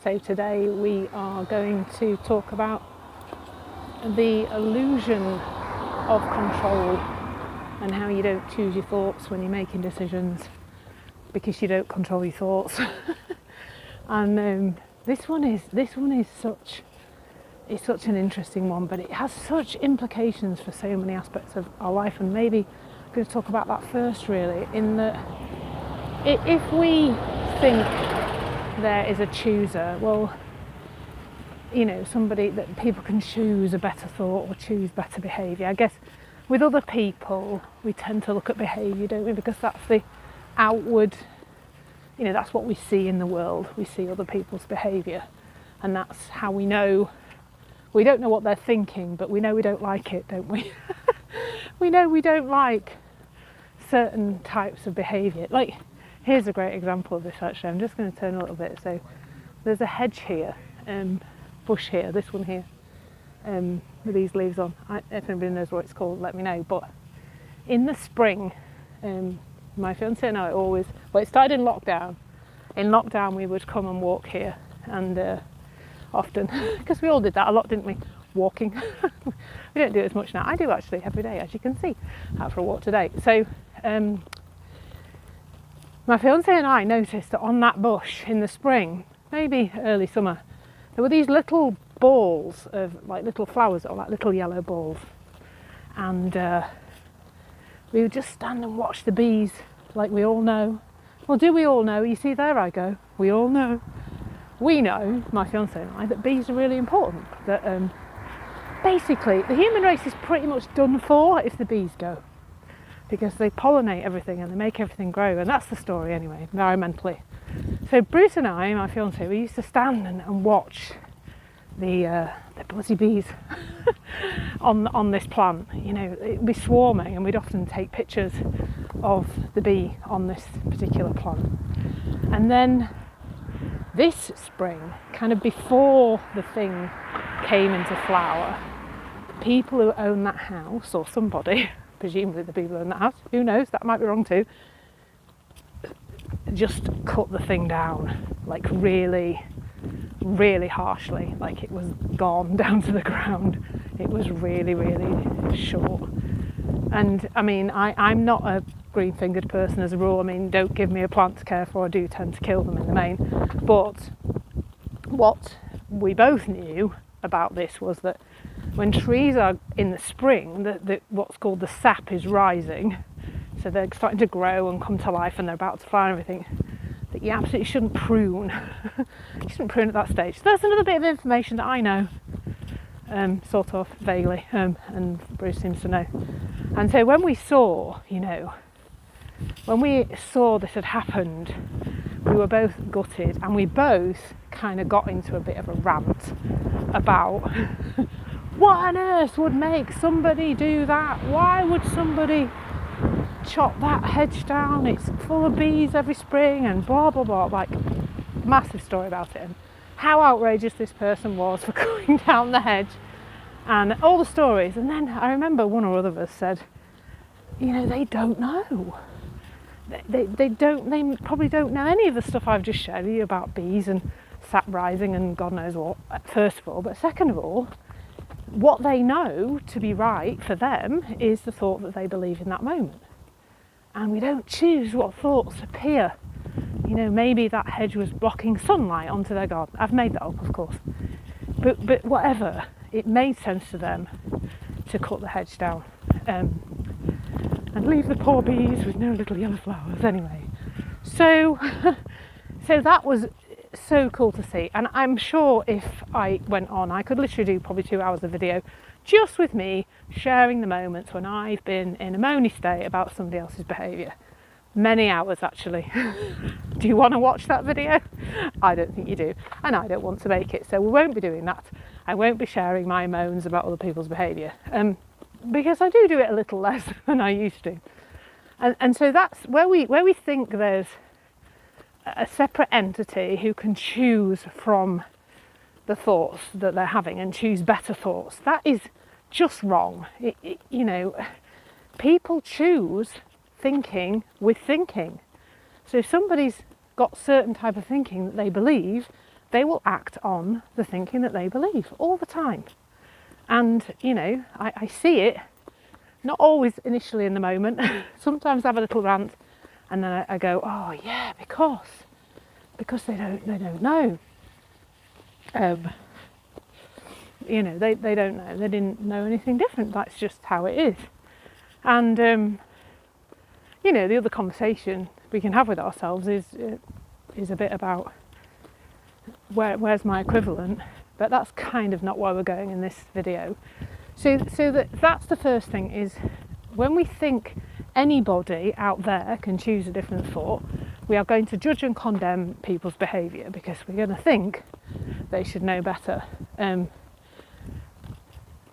So today we are going to talk about the illusion of control and how you don't choose your thoughts when you're making decisions because you don't control your thoughts. And this one is such an interesting one, but it has such implications for so many aspects of our life. And maybe I'm going to talk about that first, really, in that if we think there is a chooser, well, you know, somebody that people can choose a better thought or choose better behaviour. I guess with other people we tend to look at behaviour, don't we, because that's the outward, you know, that's what we see in the world. We see other people's behaviour, and that's how we know. We don't know what they're thinking, but we know we don't like it, don't we? We know we don't like certain types of behaviour. Like, here's a great example of this, actually. I'm just going to turn a little bit. So there's a hedge here, bush here, this one here, with these leaves on. If anybody knows what it's called, let me know. But in the spring, my fiancé and I always, well, it started in lockdown. In lockdown we would come and walk here, and often, because we all did that a lot, didn't we? Walking. We don't do it as much now. I do actually every day, as you can see, out for a walk today. So my fiancé and I noticed that on that bush in the spring, maybe early summer, there were these little balls of like little flowers, or like little yellow balls, and we would just stand and watch the bees, like we all know. Well, do we all know? You see, there I go. We all know. We know, my fiancé and I, that bees are really important. That basically the human race is pretty much done for if the bees go, because they pollinate everything and they make everything grow, and that's the story anyway, environmentally. So Bruce and I, my fiancé, we used to stand and watch the buzzy bees on this plant. You know, it'd be swarming, and we'd often take pictures of the bee on this particular plant. And then this spring, kind of before the thing came into flower, the people who own that house, or somebody, presumably the people who own that house, who knows, that might be wrong too, just cut the thing down, like really, really harshly, like it was gone down to the ground. It was really, really short. And I mean, I'm not a green-fingered person as a rule. I mean, don't give me a plant to care for. I do tend to kill them in the main. But what we both knew about this was that when trees are in the spring, what's called the sap is rising, so they're starting to grow and come to life and they're about to flower and everything, that you absolutely shouldn't prune. You shouldn't prune at that stage. So that's another bit of information that I know, sort of vaguely, and Bruce seems to know. And so when we saw, when we saw this had happened, we were both gutted, and we both kind of got into a bit of a rant about what on earth would make somebody do that? Why would somebody chop that hedge down? It's full of bees every spring and blah blah blah, like massive story about it, and how outrageous this person was for cutting down the hedge and all the stories. And then I remember one or other of us said, they don't know. They probably don't know any of the stuff I've just shared with you about bees and sap rising and God knows what, first of all. But second of all, what they know to be right for them is the thought that they believe in that moment. And we don't choose what thoughts appear. Maybe that hedge was blocking sunlight onto their garden. I've made that up, of course. But whatever, it made sense to them to cut the hedge down. And leave the poor bees with no little yellow flowers anyway. So that was so cool to see. And I'm sure if I went on, I could literally do probably 2 hours of video just with me sharing the moments when I've been in a moany state about somebody else's behaviour. Many hours, actually. Do you want to watch that video? I don't think you do. And I don't want to make it. So we won't be doing that. I won't be sharing my moans about other people's behaviour. Because I do it a little less than I used to. And so that's where we think there's a separate entity who can choose from the thoughts that they're having and choose better thoughts. That is just wrong. People choose thinking with thinking. So if somebody's got certain type of thinking that they believe, they will act on the thinking that they believe all the time. And, you know, I see it, not always initially in the moment. Sometimes I have a little rant and then I go, oh yeah, because they don't know. You know, they don't know. They didn't know anything different. That's just how it is. And, you know, the other conversation we can have with ourselves is a bit about where's my equivalent, but that's kind of not where we're going in this video. So that's the first thing, is when we think anybody out there can choose a different thought, we are going to judge and condemn people's behaviour because we're going to think they should know better.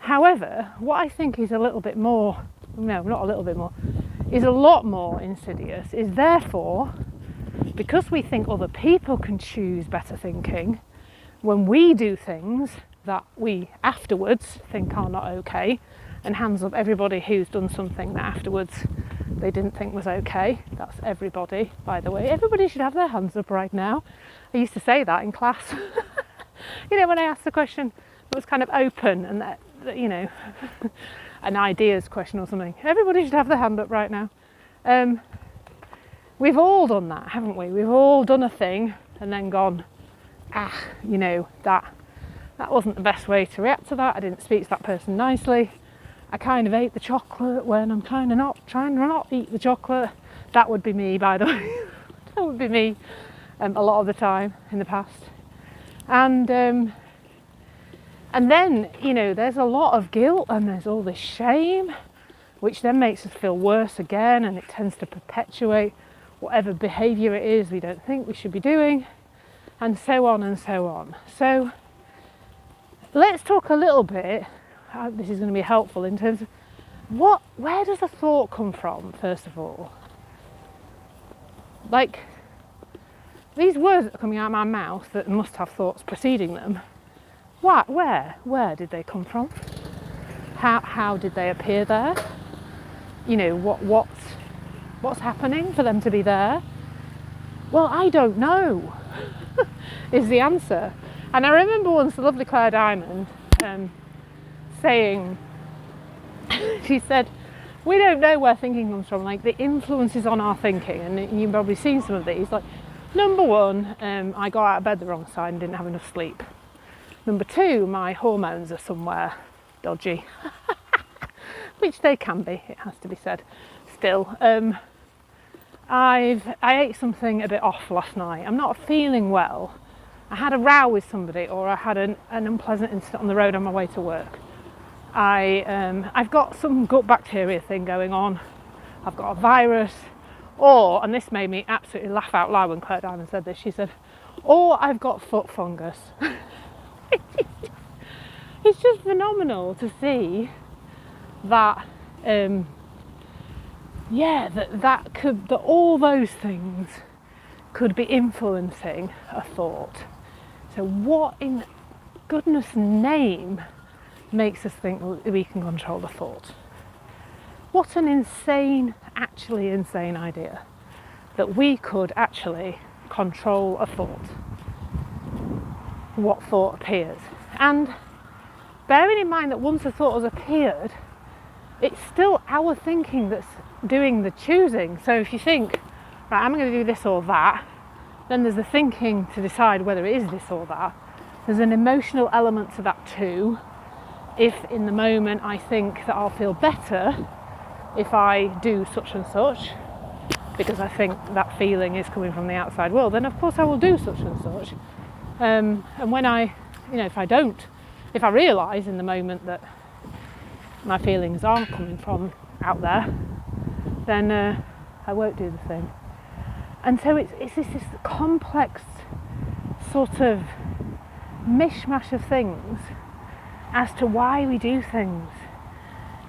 However, what I think is a little bit more, no, not a little bit more, is a lot more insidious, is therefore, because we think other people can choose better thinking, when we do things that we afterwards think are not okay, and hands up everybody who's done something that afterwards they didn't think was okay. That's everybody, by the way. Everybody should have their hands up right now. I used to say that in class. You know, when I asked the question that was kind of open and that you know, an ideas question or something. Everybody should have their hand up right now. We've all done that, haven't we? We've all done a thing and then gone, you know, that wasn't the best way to react to that. I didn't speak to that person nicely. I kind of ate the chocolate when I'm kind of not trying to not eat the chocolate. That would be me, by the way. That would be me a lot of the time in the past. And then, you know, there's a lot of guilt and there's all this shame, which then makes us feel worse again, and it tends to perpetuate whatever behaviour it is we don't think we should be doing, and so on and so on. So let's talk a little bit, this is going to be helpful in terms of where does a thought come from, first of all? Like, these words that are coming out of my mouth that must have thoughts preceding them, where did they come from? How did they appear there? You know, what's happening for them to be there? Well, I don't know, is the answer. And I remember once the lovely Clare Downham saying, she said, we don't know where thinking comes from, like the influences on our thinking, and you've probably seen some of these. Like, number one, I got out of bed the wrong side and didn't have enough sleep. Number two, my hormones are somewhere dodgy, which they can be, it has to be said. Still, I ate something a bit off last night. I'm not feeling well. I had a row with somebody, or I had an unpleasant incident on the road on my way to work. I've got some gut bacteria thing going on. I've got a virus, and this made me absolutely laugh out loud when Clare Downham said this. She said, or I've got foot fungus. It's just phenomenal to see that, that all those things could be influencing a thought. So what in goodness name makes us think we can control a thought? What an insane idea that we could actually control a thought. What thought appears. And bearing in mind that once a thought has appeared, it's still our thinking that's doing the choosing. So if you think, right, I'm going to do this or that, then there's the thinking to decide whether it is this or that. There's an emotional element to that too. If in the moment I think that I'll feel better if I do such and such, because I think that feeling is coming from the outside world, then of course I will do such and such. And when if I realise in the moment that my feelings aren't coming from out there, then I won't do the thing. And so it's this complex sort of mishmash of things as to why we do things.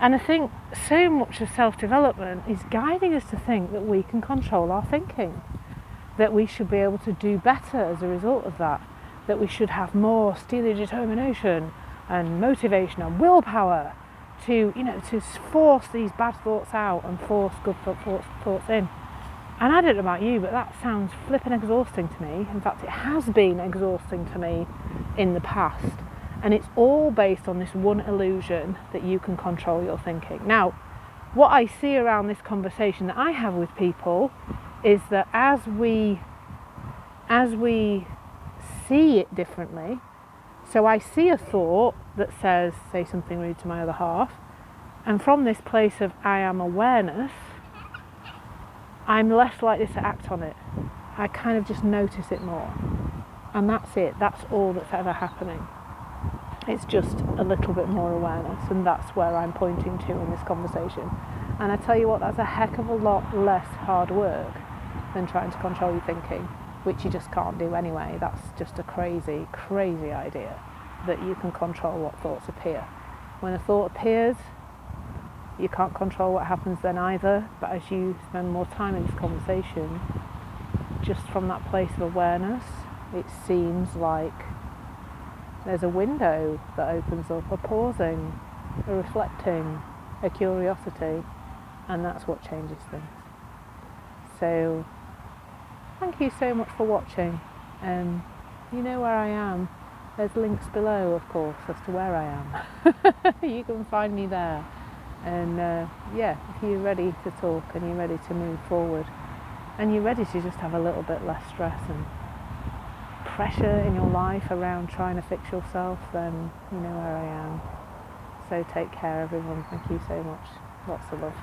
And I think so much of self-development is guiding us to think that we can control our thinking, that we should be able to do better as a result of that, that we should have more steely determination and motivation and willpower to force these bad thoughts out and force good thoughts in. And I don't know about you, but that sounds flipping exhausting to me. In fact, it has been exhausting to me in the past. And it's all based on this one illusion that you can control your thinking. Now, what I see around this conversation that I have with people is that as we see it differently, so I see a thought that says, say something rude to my other half, and from this place of I am awareness, I'm less likely to act on it. I kind of just notice it more. And that's it. That's all that's ever happening. It's just a little bit more awareness, and that's where I'm pointing to in this conversation. And I tell you what, that's a heck of a lot less hard work than trying to control your thinking, which you just can't do anyway. That's just a crazy, crazy idea that you can control what thoughts appear. When a thought appears, you can't control what happens then either, but as you spend more time in this conversation, just from that place of awareness, it seems like there's a window that opens up, a pausing, a reflecting, a curiosity, and that's what changes things. So, thank you so much for watching. You know where I am. There's links below, of course, as to where I am. You can find me there. And if you're ready to talk and you're ready to move forward and you're ready to just have a little bit less stress and pressure in your life around trying to fix yourself, then you know where I am. So take care, everyone. Thank you so much. Lots of love.